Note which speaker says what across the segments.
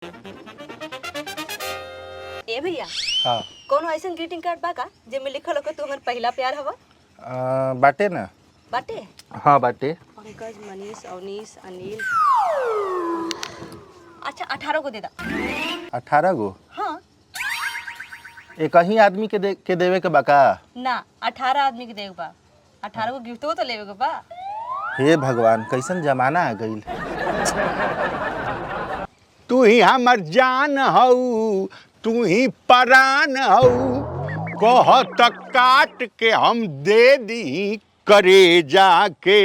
Speaker 1: ए भैया,
Speaker 2: हाँ
Speaker 1: कोनो ऐसा ग्रीटिंग कार्ड बा का जेमे लिखल हो कि तू हमर पहला प्यार हवा?
Speaker 2: बाटे ना।
Speaker 1: बाटे?
Speaker 2: हाँ बाटे।
Speaker 1: पंकज, मनीष, अवनीश, अनिल। अच्छा 18 को दे दा।
Speaker 2: 18 गो?
Speaker 1: हाँ।
Speaker 2: एक ही आदमी के देवे के बका?
Speaker 1: ना, 18 आदमी के देवे बा। 18 को गिफ्ट तो लेवे के बा।
Speaker 2: हे भगवान, कैसन जमाना आ गईल।
Speaker 3: तू ही हमर जान हऊ, तू ही परान हऊ, कह तक काट के हम दे दी करे जाके।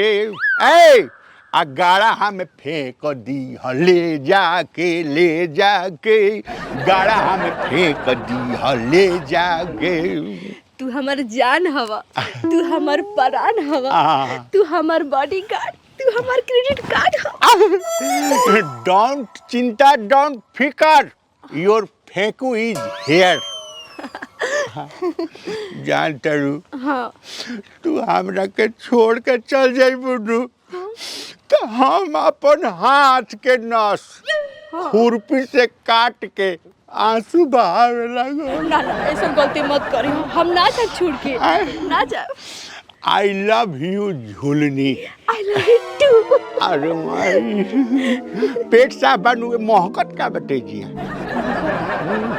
Speaker 3: ए आ गाड़ा हमें फेंक दी ले जाके गाड़ा हमें फेंक दी ले जाके।
Speaker 1: तू हमर जान हवा, तू हमर परान हवा, तू हमर बॉडीगार्ड, तू हमर क्रेडिट कार्ड हवा।
Speaker 3: डोंट चिंता, डोंट फिकर, योर फेंकू इज हेयर। जान तरू,
Speaker 1: हाँ।
Speaker 3: तू हमरा के छोड़ के चल जाई बुड्डू, तो हम अपन हाथ के नस खुरपी से काट के आंसू बहावे लगो।
Speaker 1: ना ना, ऐसा गलती मत करी, हम ना जा छोड़ के, ना जा।
Speaker 3: आई लव यू झुलनी।
Speaker 1: I love you too.
Speaker 3: अरे माई, पेट साफ बनू, महकत का बटे जिया,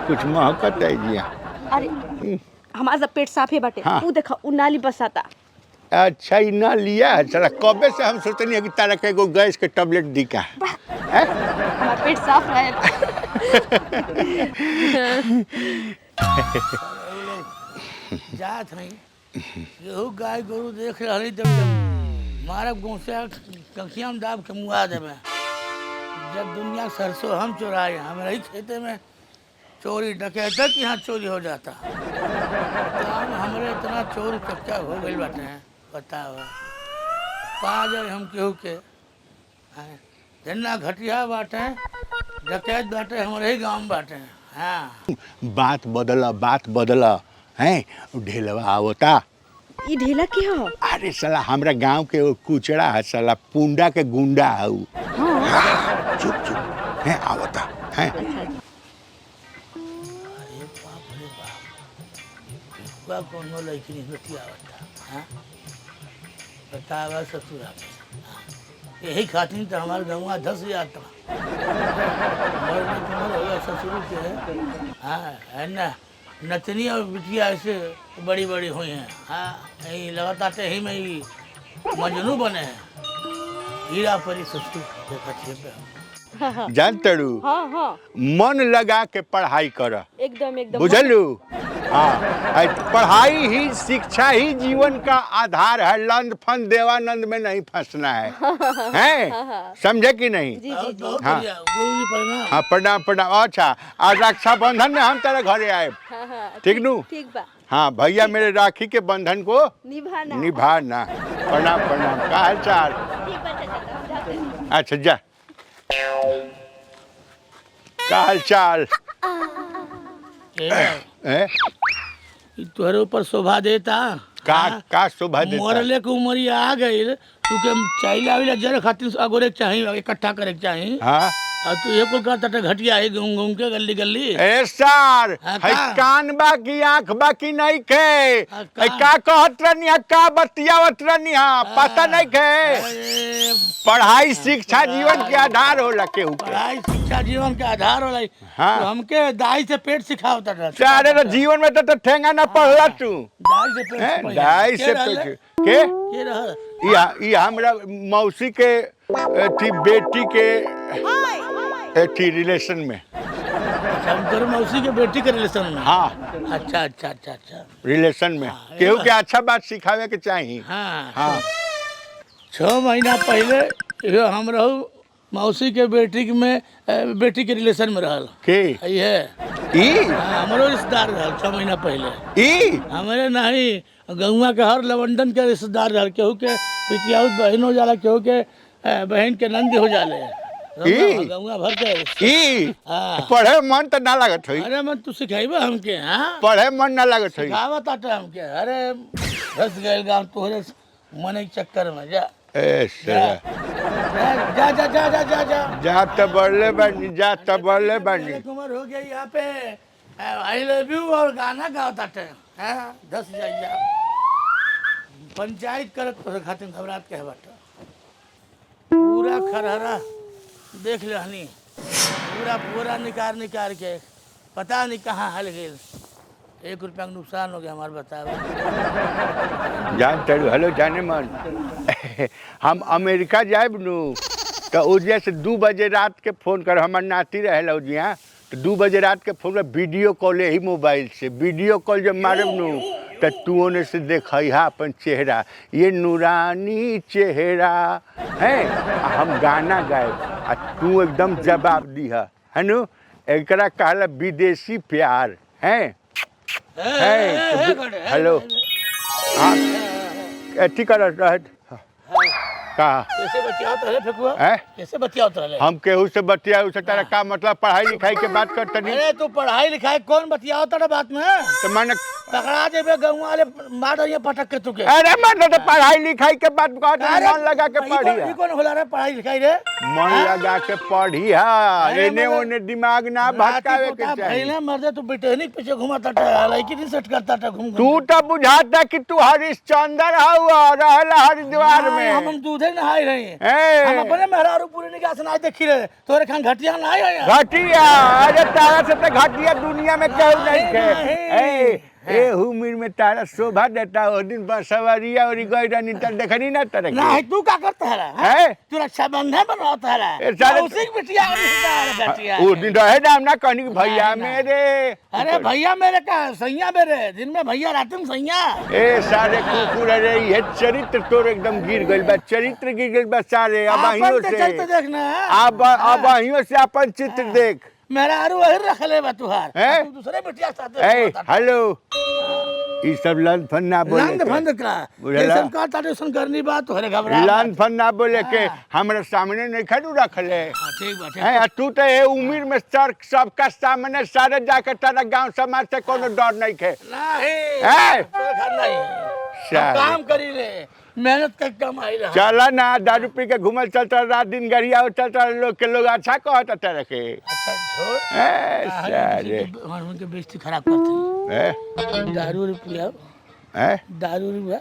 Speaker 3: कुछ महकत है जिया।
Speaker 1: अरे हमारा सब पेट साफ है बाटे।
Speaker 3: हाँ।
Speaker 1: ऊ देखा, ऊ नाली बसाता।
Speaker 3: अच्छा ही ना लिया है, चला कबे से हम सोचनी है कि तारा के एगो गैस के टैबलेट दी का।
Speaker 1: हमारा पेट साफ रहे।
Speaker 4: जात नहीं केहू गाय गोरू देख रही जब मारब गौसे कखिया में दाब के मुआ देवे। जब दुनिया सरसों हम चुराए, हमारे ही खेते में चोरी डकैत के यहाँ चोरी हो जाता। काम हमारे इतना चोर चक्का हो गई बाटे हैं, बताओ पा जाए हम केहू के जिन्ना घटिया बाटे डकैत बाटे हमारे ही गाँव में बाटे हैं। हाँ
Speaker 3: बात बदला हैं, ढेलवा आवता।
Speaker 1: ये ढेला के हो?
Speaker 3: अरे साला हमरा गांव के वो कुचड़ा है, साला पुंडा के गुंडा है उ। हाँ। चुप चुप हैं, आवता हैं।
Speaker 4: अरे बाप रे बाप, बा कोनो लड़की नहीं बेटी आवता। हाँ बतावा ससुरा में, यही खातिर तो हमारे गंवा धस जाता। तुम्हारे होगा ससुर के। हाँ है ना, नतनी और बिटिया ऐसे बड़ी बड़ी हुई हैं। हाँ यही लगातार यही में ही मजनू बने हैं। हीरा परी ससुर पे
Speaker 3: जान तड़ू,
Speaker 1: हाँ हाँ,
Speaker 3: मन लगा के पढ़ाई कर,
Speaker 1: एकदम एकदम।
Speaker 3: बुझलू। हाँ, पढ़ाई ही शिक्षा ही जीवन का आधार है। लंद फंद देवानंद में नहीं फंसना है, हैं? समझे कि नहीं?
Speaker 1: जी जी जी।
Speaker 3: हाँ।
Speaker 4: प्रणाम।
Speaker 3: हाँ प्रणाम प्रणाम। अच्छा, आज रक्षाबंधन में हम तेरे घरे आए,
Speaker 1: हाँ हाँ,
Speaker 3: ठीक नू?
Speaker 1: ठीक बा।
Speaker 3: हाँ भैया मेरे राखी के बंधन को
Speaker 1: निभाना।
Speaker 3: निभाना। प्रणाम प्रणाम। का हाल चाल?
Speaker 1: ठीक बा चाचा, हम जाते हैं।
Speaker 3: अच्छा जा। का हाल चाल? हैं?
Speaker 4: तुहरे ऊपर शोभा देता
Speaker 3: का शोभा देता?
Speaker 4: मरले के उमरिया आ गई, तू के चाहिए आविला जरे खातिर अगोरे के चाहिए, इकट्ठा करे के चाहिए।
Speaker 3: हाँ
Speaker 4: और तू ये को कहता था घटिया है घूम घूम के गली गली।
Speaker 3: ए सार,
Speaker 4: हाँ,
Speaker 3: है
Speaker 4: का?
Speaker 3: कान बा की आँख बा की नहीं खे?
Speaker 4: हाँ,
Speaker 3: है का कहत रहनी है, का बतियावत रहनी है, पता नहीं खे?
Speaker 4: अरे,
Speaker 3: पढ़ाई शिक्षा जीवन के आधार होला केहू के।
Speaker 4: पढ़ाई शिक्षा जीवन के आधार होला।
Speaker 3: हाँ।
Speaker 4: तो हमके दाई से पेट सिखावता था।
Speaker 3: सारे तो जीवन में तो ठेंगा ना पढ़ला तू।
Speaker 4: दाई से पेट
Speaker 3: हैं?
Speaker 4: सिखाया।
Speaker 3: दाई
Speaker 4: के
Speaker 3: से
Speaker 4: रहले?
Speaker 3: पेट के?
Speaker 4: के रहल?
Speaker 3: ये हमरा मौसी के थी बेटी के थी रिलेशन में।
Speaker 4: शंकर मौसी के बेटी के रिलेशन में।
Speaker 3: हाँ
Speaker 4: अच्छा अच्छा अच्छा अच्छा।
Speaker 3: रिलेशन में
Speaker 4: हाँ,
Speaker 3: केहू
Speaker 4: ये
Speaker 3: के अच्छा बात सिखावे के चाहिए।
Speaker 4: हाँ
Speaker 3: हाँ
Speaker 4: 6 महीना पहले ये हम रहू मौसी के बेटी के रिलेशन में रहल।
Speaker 3: के
Speaker 4: ये
Speaker 3: ई
Speaker 4: हमारो रिश्तेदार रहल 6 महीना पहले।
Speaker 3: ई
Speaker 4: हमारे नहीं, गौवा के हर लवंडन के रिश्तेदार रहल। केहू के पितियाउत बहन हो जाला, केहू के बहन के नंद हो जाले। गौवा भर के।
Speaker 3: ई
Speaker 4: हाँ।
Speaker 3: पढ़े मन तो ना लागत है।
Speaker 4: अरे मन तू सिखाइबा हमके? हाँ
Speaker 3: पढ़े मन ना लागत है।
Speaker 4: सिखावत आटे हमके। अरे फंस गए गाँव तोहरे मन के चक्कर में। जा
Speaker 3: ए साला
Speaker 4: जा जा जा जा जा जा
Speaker 3: जा त बढ़ले बानी जा त बढ़ले बानी
Speaker 4: उम्र हो गई यहाँ पे आई लव यू और गाना गाता थे 10,000 जा पंचायत करत तो खातिर घबरात के बाटा पूरा खरहरा देख लहनी पूरा पूरा निकार के पता नहीं कहाँ हल गेल 1 रुपया का नुकसान हो गया हमारे बतावे
Speaker 3: जान चलू हेलो जाने मन हम अमेरिका जाए नु तो उजिया से 2 बजे रात के फोन कर हमार नाती रहे उजिया तो 2 बजे रात के फोन में वीडियो कॉल ही मोबाइल से वीडियो कॉल जब मारब नु तो तू ओने से देखा अपन चेहरा ये नूरानी चेहरा है हम गाना गाए आ तू एकदम जवाब दिया है नु एकरा कहला विदेशी प्यार है हेलो हाँ अथी कर का
Speaker 4: कैसे बतियाओ तो फेकुआ
Speaker 3: हैं?
Speaker 4: कैसे बतियाओ तो
Speaker 3: हम केहू से बतिया उसे तारा का मतलब पढ़ाई लिखाई के बात करते नहीं
Speaker 4: अरे तू पढ़ाई लिखाई कौन बतियाओ तेरा बात में
Speaker 3: तो मैंने
Speaker 4: पकड़ा देबे गाँव वाले मार रही पटक के तुके
Speaker 3: अरे मतलब तो पढ़ाई लिखाई के बात कहते मन लगा के पढ़ी
Speaker 4: कौन होला रे पढ़ाई लिखाई रे
Speaker 3: मन लगा के पढ़ी एने ओने दिमाग ना भटकावे के चाहिए
Speaker 4: पहले मर्दे तू बिटेनिक पीछे घुमाता था लड़की नहीं सेट करता था घूम
Speaker 3: तू तो बुझाता कि तू हरिश्चंद्र हवा रहला हरिद्वार में
Speaker 4: हम दूधे नहाई रही
Speaker 3: ए,
Speaker 4: हम अपने मेहरारू पूरी निगाह से नहीं देखी रहे तोरे खान घटिया नहाई रही
Speaker 3: घटिया अरे तारा से तो घटिया दुनिया में केहू नहीं
Speaker 4: नहीं,
Speaker 3: थे ए उम्र में तारा शोभा देता हो दिन बस सवारिया और गई रहनी तर देखनी ना तरह
Speaker 4: नहीं तू क्या करता है तू रक्षा बंधन बनवाता है
Speaker 3: सारे
Speaker 4: उसी की बिटिया बेटिया
Speaker 3: उस दिन रहे ना हम ना कहनी कि भैया मेरे
Speaker 4: अरे भैया मेरे का सैया मेरे दिन में भैया रात में सैया
Speaker 3: ए सारे कुकुर अरे ये चरित्र तोर एकदम गिर गइल बा चरित्र गिर गइल बा सारे अबाहियों से
Speaker 4: देखना
Speaker 3: अब अबाहियों से अपन चित्र देख
Speaker 4: मेरा आरू वही रख ले बा तुहार
Speaker 3: हैं?
Speaker 4: तू दूसरे बिटिया के साथ
Speaker 3: ए हेलो ई सब लन फन ना बोले
Speaker 4: लंग फंद का
Speaker 3: बुझला?
Speaker 4: जैसन का तारेसन करनी बात तोहरे घबरा
Speaker 3: लन फन ना बोले के हमरा सामने नहीं खड़ू रख ले
Speaker 4: ठीक बा ठीक
Speaker 3: है तू तो ये उम्र में सर सबका सामने सारे जाके तारा गांव समाज से कोनो डर नहीं खे
Speaker 4: नहीं
Speaker 3: हैं?
Speaker 4: तोरे घर नहीं
Speaker 3: सारे।
Speaker 4: काम करी ले मेहनत कर कमाई रहा
Speaker 3: चला ना दारू पी के घूमल चलता रात दिन गरिया चलता लोग के लोग अच्छा कहता तरह के
Speaker 4: अच्छा छोड़
Speaker 3: ए सारे
Speaker 4: उनके बेइज्जती खराब करते
Speaker 3: ए
Speaker 4: दारू पिया
Speaker 3: ए
Speaker 4: दारू पिया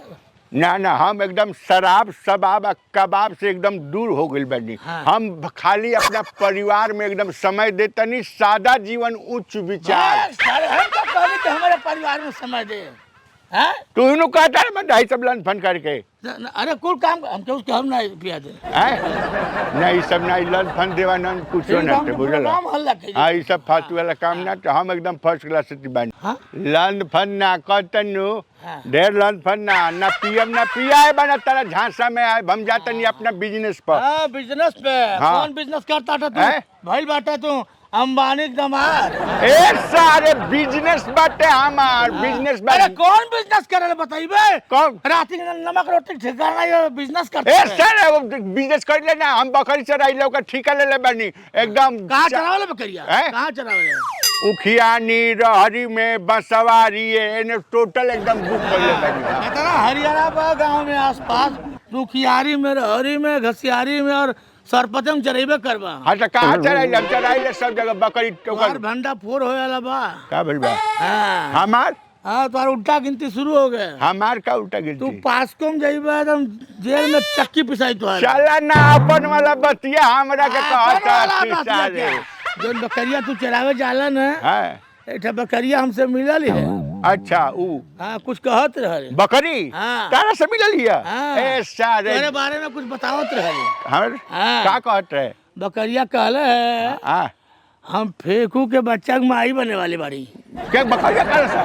Speaker 3: ना ना हम एकदम शराब शबाब कबाब से एकदम दूर हो गए बनी
Speaker 4: हाँ।
Speaker 3: हम खाली अपना परिवार में एकदम समय देतनी सादा जीवन उच्च विचार
Speaker 4: सारे हम तो कहली कि हमारे परिवार में समय दे हैं
Speaker 3: तू इनु कहता है मैं ढाई सब लन फन करके
Speaker 4: अरे कुल काम हम क्यों हम नहीं पिया दे
Speaker 3: हैं नहीं सब ना लन फन देवानंद कुछ ना थे बुझल
Speaker 4: काम हल्ला के
Speaker 3: हाँ ये सब फालतू वाला काम ना तो हम एकदम फर्स्ट क्लास से बनी
Speaker 4: हाँ
Speaker 3: लन फन ना कहतनु
Speaker 4: हाँ।
Speaker 3: ढेर लन फन ना पीएम ना पिया है बना तारा झांसा में आए हम जातनी अपना बिजनेस पर
Speaker 4: हाँ बिजनेस पे
Speaker 3: हाँ।
Speaker 4: कौन बिजनेस करता था
Speaker 3: हैं?
Speaker 4: तू भाई बाटा तू अंबानी के दामाद
Speaker 3: ए सारे बिजनेस बाटे हमार बिजनेस
Speaker 4: अरे
Speaker 3: बाटे
Speaker 4: कौन बिजनेस करे बताइबे
Speaker 3: कौन
Speaker 4: राती के नमक रोटी ठिकाना ये बिजनेस करते
Speaker 3: ए
Speaker 4: हैं
Speaker 3: सर वो बिजनेस कर लेना हम बकरी चराई लोग ठिका ले ले बनी एकदम
Speaker 4: कहाँ चरावले बकरिया
Speaker 3: हैं?
Speaker 4: कहाँ चरावले
Speaker 3: उखियानी रहरी में बसवारी है टोटल एकदम बुक कर ले बनी
Speaker 4: इतना हरियाणा बा गांव में आसपास दुखियारी में रहरी में घसियारी में और सरपते में चरेबे करबा
Speaker 3: हाँ तो कहाँ चराई ले हम चराई ले सब जगह बकरी
Speaker 4: तोहर भंडा फोर होएला बा
Speaker 3: का बोल बा
Speaker 4: हाँ
Speaker 3: हमार
Speaker 4: हाँ तुम्हारा उल्टा गिनती शुरू हो गए
Speaker 3: हमार का उल्टा
Speaker 4: तू
Speaker 3: गिनती
Speaker 4: पासको में जाइबे एकदम जेल में चक्की पिसाई तो
Speaker 3: चला ना अपन वाला बतिया हमरा के कहता सारे
Speaker 4: जो बकरिया तू चरावे जाला ना
Speaker 3: हां
Speaker 4: एठा बकरिया हमसे मिलल है
Speaker 3: अच्छा ऊ
Speaker 4: हाँ कुछ कहत रहे
Speaker 3: बकरी
Speaker 4: हाँ।
Speaker 3: तारा से मिलल हिया
Speaker 4: हाँ।
Speaker 3: ए सारे
Speaker 4: तेरे बारे में कुछ बतावत रहे
Speaker 3: हमर
Speaker 4: हाँ।
Speaker 3: का कहत रहे
Speaker 4: बकरिया कहले है
Speaker 3: हां
Speaker 4: हम फेंकू के बच्चा के माई बने वाली बाड़ी
Speaker 3: के बकरी कलसा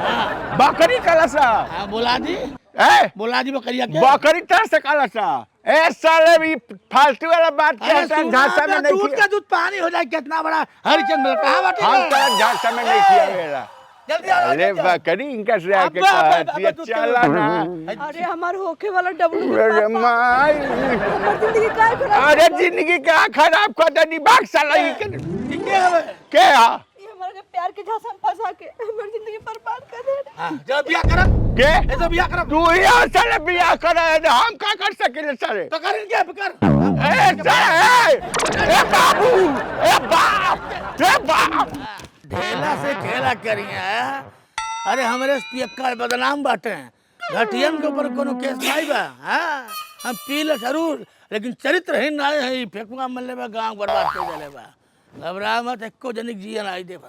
Speaker 3: बकरी कलसा
Speaker 4: हाँ बोला दी
Speaker 3: ए
Speaker 4: बोला दी बकरिया के
Speaker 3: बकरी तरह से कलसा ए साले भी फालतू वाला बात कहता झांसा में नहीं
Speaker 4: दूध का दूध पानी हो जाए कितना बड़ा हरिचंद कहाँ बाटे
Speaker 3: हम तो झांसा में नहीं किया
Speaker 4: जल्दी आओ
Speaker 3: अरे बकरी इनका से आके कहती चला ना
Speaker 1: अरे हमार होके वाला डब्लू
Speaker 3: अरे माई
Speaker 1: हमार जिंदगी काय खराब
Speaker 3: अरे जिंदगी का खराब कर दनी बाग साला ये के
Speaker 4: ठीक है
Speaker 3: क्या
Speaker 1: ये हमारे के प्यार के झांसा में फंसा के हमारी जिंदगी बर्बाद कर दे।
Speaker 4: हां जब बियाह करब
Speaker 3: के
Speaker 4: ऐसे बियाह करब
Speaker 3: तू यहाँ साले बियाह करे हम का कर सकिले साले
Speaker 4: तो करें क्या कर
Speaker 3: ए बाबू ए बाप ए बाप
Speaker 4: ढेला से खेला करिए अरे हमारे पियक्का बदनाम बाटे घटियन के ऊपर कोनो केस नहीं बा हां हम पीले जरूर लेकिन चरित्रहीन ना है फेकुआ मल्ले बा गांव बर्बाद कर देले बा घबरा मत एको जनिक जियन आई दे बा